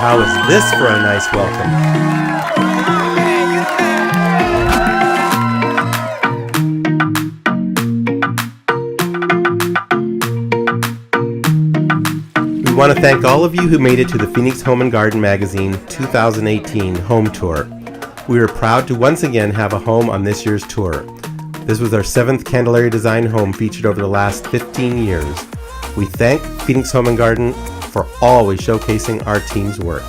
How is this for a nice welcome? We want to thank all of you who made it to the Phoenix Home and Garden Magazine 2018 Home Tour. We are proud to once again have a home on this year's tour. This was our 7th Candelaria Design home featured over the last 15 years. We thank Phoenix Home and Garden for always showcasing our team's work.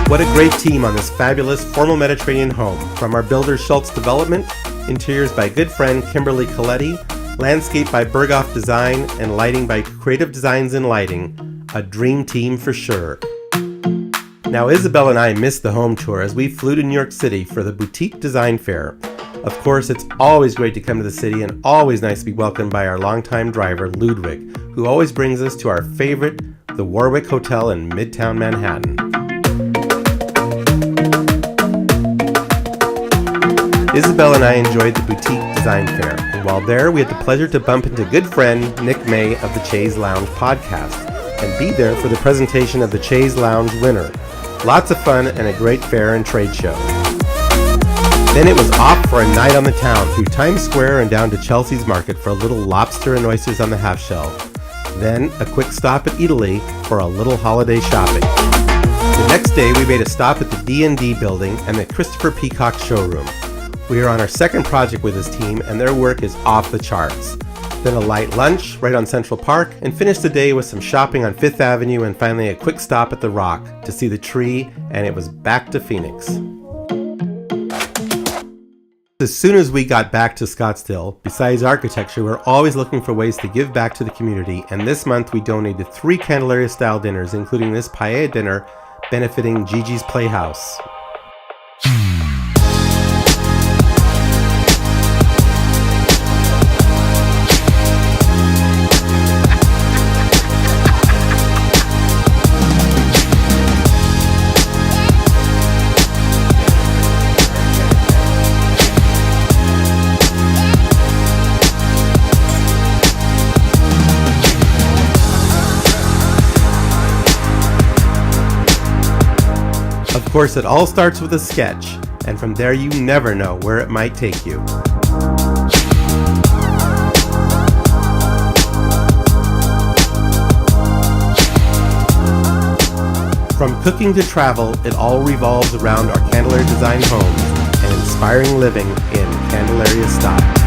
What a great team on this fabulous formal Mediterranean home. From our builder Schultz Development, interiors by good friend Kimberly Coletti, landscape by Berghoff Design, and lighting by Creative Designs and Lighting. A dream team for sure. Now Isabel and I missed the home tour as we flew to New York City for the Boutique Design Fair. Of course, it's always great to come to the city and always nice to be welcomed by our longtime driver, Ludwig, who always brings us to our favorite, the Warwick Hotel in Midtown Manhattan. Isabel and I enjoyed the Boutique Design Fair, and while there, we had the pleasure to bump into good friend Nick May of the Chaise Lounge podcast, and be there for the presentation of the Chaise Lounge winner. Lots of fun and a great fair and trade show. Then it was off for a night on the town through Times Square and down to Chelsea's Market for a little lobster and oysters on the half shell. Then a quick stop at Italy for a little holiday shopping. The next day we made a stop at the D&D building and the Christopher Peacock showroom. We are on our second project with this team and their work is off the charts. Then a light lunch right on Central Park and finished the day with some shopping on 5th Avenue and finally a quick stop at the Rock to see the tree, and it was back to Phoenix. As soon as we got back to Scottsdale, besides architecture, we're always looking for ways to give back to the community, and this month we donated 3 Candelaria-style dinners, including this paella dinner benefiting Gigi's Playhouse. Of course, it all starts with a sketch, and from there you never know where it might take you. From cooking to travel, it all revolves around our Candelaria Design homes and inspiring living in Candelaria style.